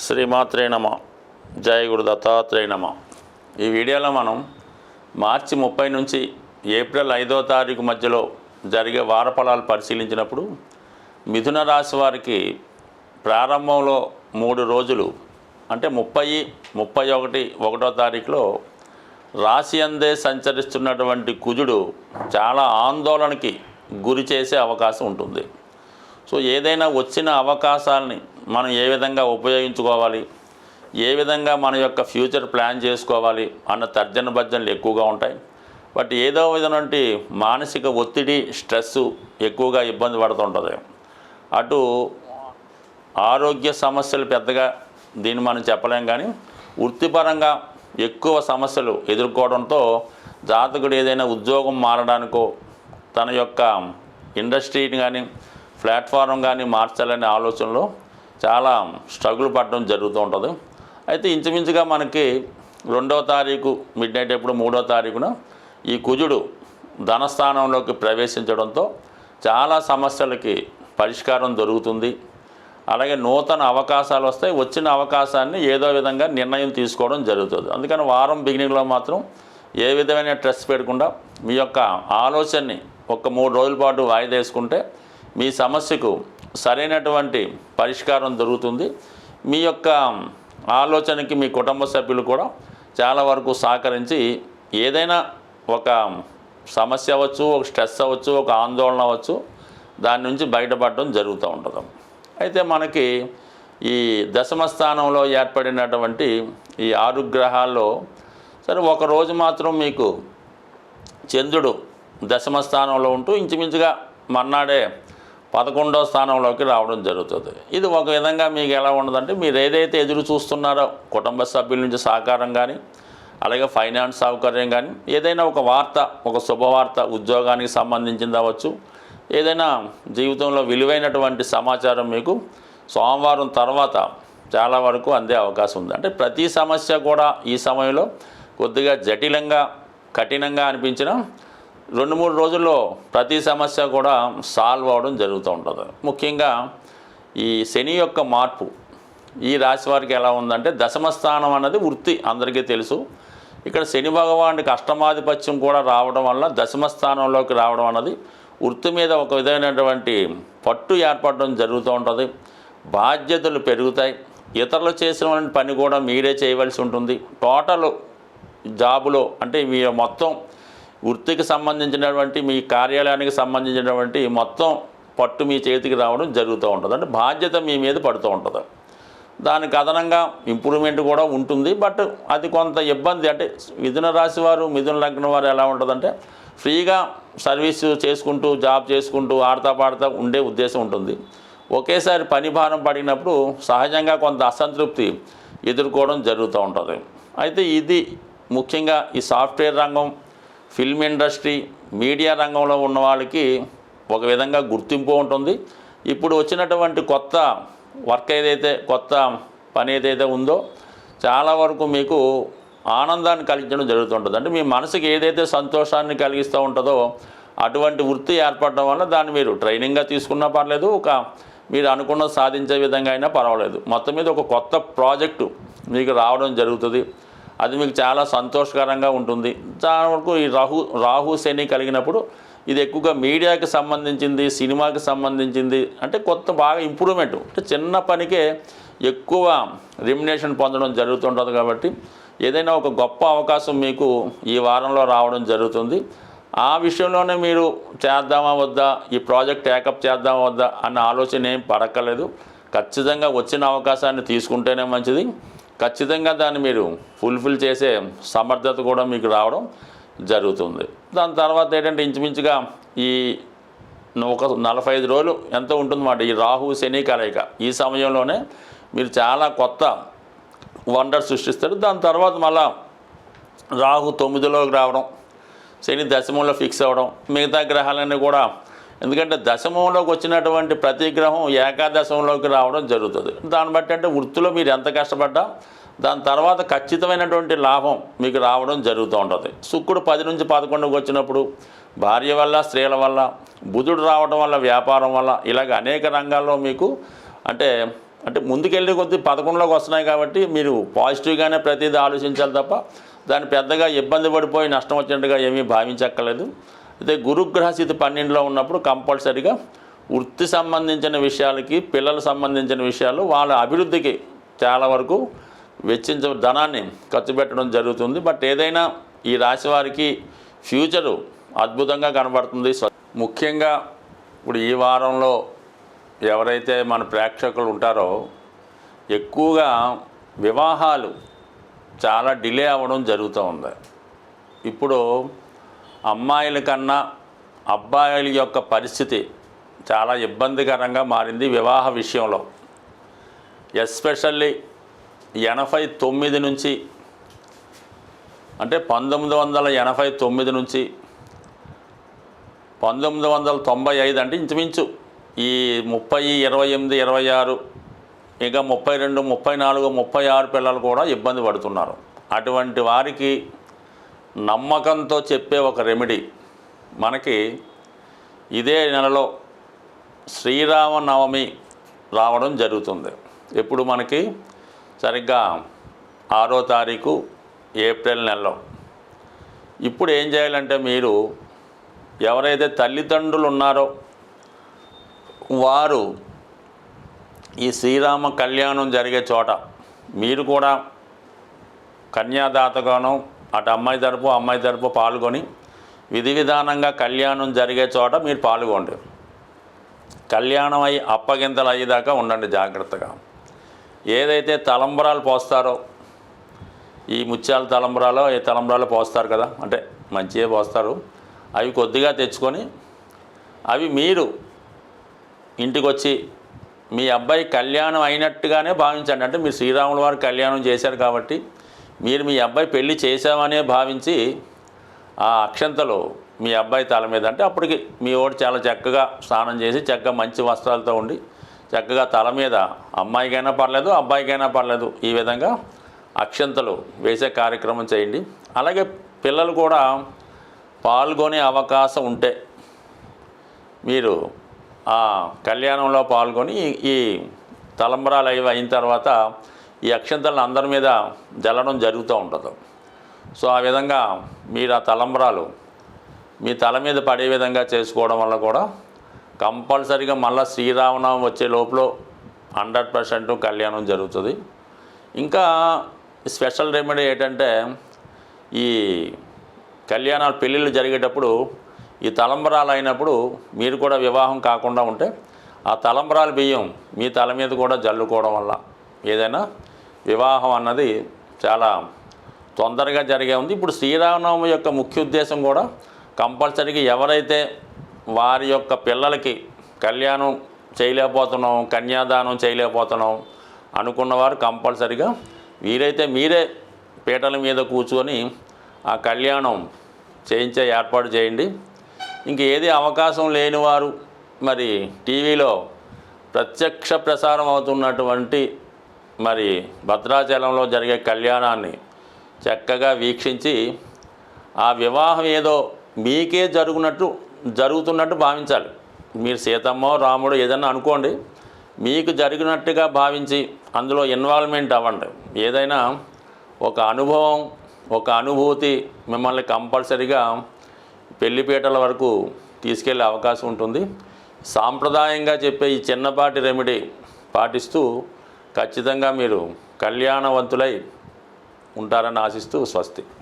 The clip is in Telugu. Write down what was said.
శ్రీమాత్రే నమ. జయ గురు దత్తాత్రేయ నమ. ఈ వీడియోలో మనం మార్చి 30 నుంచి ఏప్రిల్ 5వ తారీఖు మధ్యలో జరిగే వార ఫలాలు పరిశీలించినప్పుడు మిథున రాశి వారికి ప్రారంభంలో 3 రోజులు అంటే 30, 31, 1వ తారీఖులో రాశి అందే సంచరిస్తున్నటువంటి కుజుడు చాలా ఆందోళనకి గురి చేసే అవకాశం ఉంటుంది. సో ఏదైనా వచ్చిన అవకాశాలని మనం ఏ విధంగా ఉపయోగించుకోవాలి, ఏ విధంగా మన యొక్క ఫ్యూచర్ ప్లాన్ చేసుకోవాలి అన్న తర్జన భర్జనలు ఎక్కువగా ఉంటాయి. బట్ ఏదో విధమైనటువంటి మానసిక ఒత్తిడి, స్ట్రెస్సు ఎక్కువగా ఇబ్బంది పడుతుంటుంది. అటు ఆరోగ్య సమస్యలు పెద్దగా దీన్ని మనం చెప్పలేం, కానీ వృత్తిపరంగా ఎక్కువ సమస్యలు ఎదుర్కోవడంతో జాతకుడు ఏదైనా ఉద్యోగం మారడానికో తన యొక్క ఇండస్ట్రీని కానీ ప్లాట్ఫారం కానీ మార్చాలనే ఆలోచనలో చాలా స్ట్రగుల్ పడడం జరుగుతూ ఉంటుంది. అయితే ఇంచుమించుగా మనకి 2వ తారీఖు మిడ్ నైట్ ఎప్పుడు 3వ తారీఖున ఈ కుజుడు ధనస్థానంలోకి ప్రవేశించడంతో చాలా సమస్యలకి పరిష్కారం దొరుకుతుంది. అలాగే నూతన అవకాశాలు వస్తాయి. వచ్చిన అవకాశాన్ని ఏదో విధంగా నిర్ణయం తీసుకోవడం జరుగుతుంది. అందుకని వారం బిగినింగ్లో మాత్రం ఏ విధమైన స్ట్రెస్ పెట్టకుండా మీ యొక్క ఆలోచనని ఒక 3 రోజుల పాటు వాయిదా వేసుకుంటే మీ సమస్యకు సరైనటువంటి పరిష్కారం దొరుకుతుంది. మీ యొక్క ఆలోచనకి మీ కుటుంబ సభ్యులు కూడా చాలా వరకు సహకరించి ఏదైనా ఒక సమస్య అవ్వచ్చు, ఒక స్ట్రెస్ అవ్వచ్చు, ఒక ఆందోళన అవ్వచ్చు, దాని నుంచి బయటపడడం జరుగుతూ ఉంటుంది. అయితే మనకి ఈ దశమ స్థానంలో ఏర్పడినటువంటి ఈ 6 గ్రహాల్లో సరే ఒకరోజు మాత్రం మీకు చంద్రుడు దశమ స్థానంలో ఉంటూ ఇంచుమించుగా మన్నాడే 11వ స్థానంలోకి రావడం జరుగుతుంది. ఇది ఒక విధంగా మీకు ఎలా ఉండదంటే మీరు ఏదైతే ఎదురు చూస్తున్నారో కుటుంబ సభ్యుల నుంచి సహకారం కానీ, అలాగే ఫైనాన్స్ సౌకర్యం కానీ, ఏదైనా ఒక వార్త, ఒక శుభవార్త ఉద్యోగానికి సంబంధించింది అవ్వచ్చు, ఏదైనా జీవితంలో విలువైనటువంటి సమాచారం మీకు సోమవారం తర్వాత చాలా వరకు అందే అవకాశం ఉంది. అంటే ప్రతి సమస్య కూడా ఈ సమయంలో కొద్దిగా జటిలంగా, కఠినంగా అనిపించిన 2-3 రోజుల్లో ప్రతి సమస్య కూడా సాల్వ్ అవ్వడం జరుగుతూ ఉంటుంది. ముఖ్యంగా ఈ శని యొక్క మార్పు ఈ రాశి వారికి ఎలా ఉందంటే దశమ స్థానం అన్నది వృత్తి అందరికీ తెలుసు. ఇక్కడ శని భగవానుడికి అష్టమాధిపత్యం కూడా రావడం వల్ల దశమ స్థానంలోకి రావడం అన్నది వృత్తి మీద ఒక విధమైనటువంటి పట్టు ఏర్పడడం జరుగుతూ ఉంటుంది. బాధ్యతలు పెరుగుతాయి. ఇతరులు చేసిన పని కూడా మీరే చేయవలసి ఉంటుంది. టోటల్ జాబులో అంటే మీ మొత్తం వృత్తికి సంబంధించినటువంటి మీ కార్యాలయానికి సంబంధించినటువంటి మొత్తం పట్టు మీ చేతికి రావడం జరుగుతూ ఉంటుంది. అంటే బాధ్యత మీ మీద పడుతూ ఉంటుంది. దానికి అదనంగా ఇంప్రూవ్మెంట్ కూడా ఉంటుంది. బట్ అది కొంత ఇబ్బంది. అంటే మిథున రాశి వారు, మిథున లగ్నం వారు ఎలా ఉంటుందంటే ఫ్రీగా సర్వీస్ చేసుకుంటూ, జాబ్ చేసుకుంటూ, ఆడతా పాడతా ఉండే ఉద్దేశం ఉంటుంది. ఒకేసారి పని భారం పడినప్పుడు సహజంగా కొంత అసంతృప్తి ఎదుర్కోవడం జరుగుతూ ఉంటుంది. అయితే ఇది ముఖ్యంగా ఈ సాఫ్ట్వేర్ రంగం, ఫిల్మ్ ఇండస్ట్రీ, మీడియా రంగంలో ఉన్న వాళ్ళకి ఒక విధంగా గుర్తింపు ఉంటుంది. ఇప్పుడు వచ్చినటువంటి కొత్త వర్క్ ఏదైతే, కొత్త పని ఏదైతే ఉందో చాలా వరకు మీకు ఆనందాన్ని కలిగించడం జరుగుతుంటుంది. అంటే మీ మనసుకి ఏదైతే సంతోషాన్ని కలిగిస్తూ ఉంటుందో అటువంటి వృత్తి ఏర్పడడం వల్ల దాన్ని మీరు ట్రైనింగ్గా తీసుకున్నా పర్లేదు, ఒక మీరు అనుకున్న సాధించే విధంగా అయినా పర్వాలేదు. మొత్తం మీద ఒక కొత్త ప్రాజెక్టు మీకు రావడం జరుగుతుంది. అది మీకు చాలా సంతోషకరంగా ఉంటుంది. చాలా వరకు ఈ రాహు శని కలిగినప్పుడు ఇది ఎక్కువగా మీడియాకి సంబంధించింది, సినిమాకి సంబంధించింది. అంటే కొత్త బాగా ఇంప్రూవ్మెంట్, అంటే చిన్న పనికే ఎక్కువ రెమ్యునేషన్ పొందడం జరుగుతుంటుంది. కాబట్టి ఏదైనా ఒక గొప్ప అవకాశం మీకు ఈ వారంలో రావడం జరుగుతుంది. ఆ విషయంలోనే మీరు చేద్దామా వద్దా, ఈ ప్రాజెక్ట్ టేకప్ చేద్దామా వద్దా అన్న ఆలోచన ఏం పడక్కర్లేదు. ఖచ్చితంగా వచ్చిన అవకాశాన్ని తీసుకుంటేనే మంచిది. ఖచ్చితంగా దాన్ని మీరు ఫుల్ఫిల్ చేసే సమర్థత కూడా మీకు రావడం జరుగుతుంది. దాని తర్వాత ఏంటంటే ఇంచుమించుగా ఈ ఒక 45 రోజులు ఎంతో ఉంటుందన్నమాట ఈ రాహు శని కలయిక. ఈ సమయంలోనే మీరు చాలా కొత్త వండర్ సృష్టిస్తారు. దాని తర్వాత మళ్ళా రాహు 9లోకి రావడం, శని దశమంలో ఫిక్స్ అవ్వడం, మిగతా గ్రహాలన్నీ కూడా ఎందుకంటే దశమంలోకి వచ్చినటువంటి ప్రతి గ్రహం ఏకాదశంలోకి రావడం జరుగుతుంది. దాన్ని బట్టి అంటే వృత్తిలో మీరు ఎంత కష్టపడ్డా దాని తర్వాత ఖచ్చితమైనటువంటి లాభం మీకు రావడం జరుగుతూ ఉంటుంది. శుక్రుడు 10 నుంచి 11కు వచ్చినప్పుడు భార్య వల్ల, స్త్రీల వల్ల, బుధుడు రావడం వల్ల, వ్యాపారం వల్ల, ఇలాగ అనేక రంగాల్లో మీకు అంటే అంటే ముందుకెళ్ళే కొద్దీ 11లోకి వస్తున్నాయి కాబట్టి మీరు పాజిటివ్గానే ప్రతిదీ ఆలోచించాలి తప్ప దాన్ని పెద్దగా ఇబ్బంది పడిపోయి నష్టం వచ్చినట్టుగా ఏమీ భావించక్కర్లేదు. అయితే గురుగ్రహస్థితి 12లో ఉన్నప్పుడు కంపల్సరీగా వృత్తి సంబంధించిన విషయాలకి, పిల్లలకు సంబంధించిన విషయాలు వాళ్ళ అభివృద్ధికి చాలా వరకు ధనాన్ని ఖర్చు పెట్టడం జరుగుతుంది. బట్ ఏదైనా ఈ రాశి వారికి ఫ్యూచరు అద్భుతంగా కనబడుతుంది. ముఖ్యంగా ఇప్పుడు ఈ వారంలో ఎవరైతే మన ప్రేక్షకులు ఉంటారో ఎక్కువగా వివాహాలు చాలా డిలే అవ్వడం జరుగుతూ ఉంది. ఇప్పుడు అమ్మాయిల కన్నా అబ్బాయిల యొక్క పరిస్థితి చాలా ఇబ్బందికరంగా మారింది వివాహ విషయంలో. ఎస్పెషల్లీ 89 నుంచి, అంటే 1989 నుంచి 1995, అంటే ఇంచుమించు ఈ 30, 28, 26, ఇంకా 32, 34, 36 పిల్లలు కూడా ఇబ్బంది పడుతున్నారు. అటువంటి వారికి నమ్మకంతో చెప్పే ఒక రెమెడీ మనకి ఇదే నెలలో శ్రీరామనవమి రావడం జరుగుతుంది. ఎప్పుడు మనకి సరిగ్గా 6వ తారీఖు ఏప్రిల్ నెలలో. ఇప్పుడు ఏం చేయాలంటే మీరు ఎవరైతే తల్లిదండ్రులు ఉన్నారో వారు ఈ శ్రీరామ కళ్యాణం జరిగే చోట మీరు కూడా కన్యాదాతగానో అటు అమ్మాయి తరపు పాల్గొని విధి విధానంగా కళ్యాణం జరిగే చోట మీరు పాల్గొండి. కళ్యాణం అయి అప్పగింతలు అయ్యేదాకా ఉండండి జాగ్రత్తగా. ఏదైతే తలంబరాలు పోస్తారో, ఈ ముత్యాల తలంబరాలో ఏ తలంబరాలు పోస్తారు కదా, అంటే మంచిగా పోస్తారు, అవి కొద్దిగా తెచ్చుకొని అవి మీరు ఇంటికి వచ్చి మీ అబ్బాయి కళ్యాణం అయినట్టుగానే భావించండి. అంటే మీరు శ్రీరాముల వారు కళ్యాణం చేశారు కాబట్టి మీరు మీ అబ్బాయి పెళ్ళి చేశామనే భావించి ఆ అక్షంతలు మీ అబ్బాయి తల మీద, అంటే అప్పటికి మీ ఓడి చాలా చక్కగా స్నానం చేసి చక్కగా మంచి వస్త్రాలతో ఉండి చక్కగా తల మీద అమ్మాయికైనా పర్లేదు అబ్బాయికైనా పర్లేదు ఈ విధంగా అక్షంతలు వేసే కార్యక్రమం చేయండి. అలాగే పిల్లలు కూడా పాల్గొనే అవకాశం ఉంటే మీరు ఆ కళ్యాణంలో పాల్గొని ఈ తలంబరాలు అవి అయిన తర్వాత ఈ అక్షంతలను అందరి మీద జల్లడం జరుగుతూ ఉంటుంది. సో ఆ విధంగా మీరు ఆ తలంబరాలు మీ తల మీద పడే విధంగా చేసుకోవడం వల్ల కూడా కంపల్సరీగా మళ్ళీ శ్రీరామనవమి వచ్చే లోపల 100% కళ్యాణం జరుగుతుంది. ఇంకా స్పెషల్ రెమెడీ ఏంటంటే ఈ కళ్యాణాలు పెళ్ళిళ్ళు జరిగేటప్పుడు ఈ తలంబరాలు అయినప్పుడు మీరు కూడా వివాహం కాకుండా ఉంటే ఆ తలంబరాల బియ్యం మీ తల మీద కూడా జల్లుకోవడం వల్ల ఏదైనా వివాహం అన్నది చాలా తొందరగా జరిగే ఉంది. ఇప్పుడు శ్రీరామనవమి యొక్క ముఖ్య ఉద్దేశం కూడా కంపల్సరీగా ఎవరైతే వారి యొక్క పిల్లలకి కళ్యాణం చేయలేకపోతున్నాం, కన్యాదానం చేయలేకపోతున్నాం అనుకున్నవారు కంపల్సరీగా వీరైతే మీరే పీటల మీద కూర్చొని ఆ కళ్యాణం చేయించే ఏర్పాటు చేయండి. ఇంక ఏది అవకాశం లేనివారు మరి టీవీలో ప్రత్యక్ష ప్రసారం అవుతున్నటువంటి మరి భద్రాచలంలో జరిగే కళ్యాణాన్ని చక్కగా వీక్షించి ఆ వివాహం ఏదో మీకే జరుగుతున్నట్టు భావించాలి. మీరు సీతమ్మో రాముడు ఏదన్నా అనుకోండి, మీకు జరిగినట్టుగా భావించి అందులో ఇన్వాల్వ్మెంట్ అవ్వండి. ఏదైనా ఒక అనుభవం, ఒక అనుభూతి మిమ్మల్ని కంపల్సరీగా పెళ్లిపీటల వరకు తీసుకెళ్ళే అవకాశం ఉంటుంది. సాంప్రదాయంగా చెప్పే ఈ చిన్నపాటి రెమెడీ పాటిస్తూ ఖచ్చితంగా మీరు కళ్యాణవంతులై ఉంటారని ఆశిస్తూ స్వస్తి.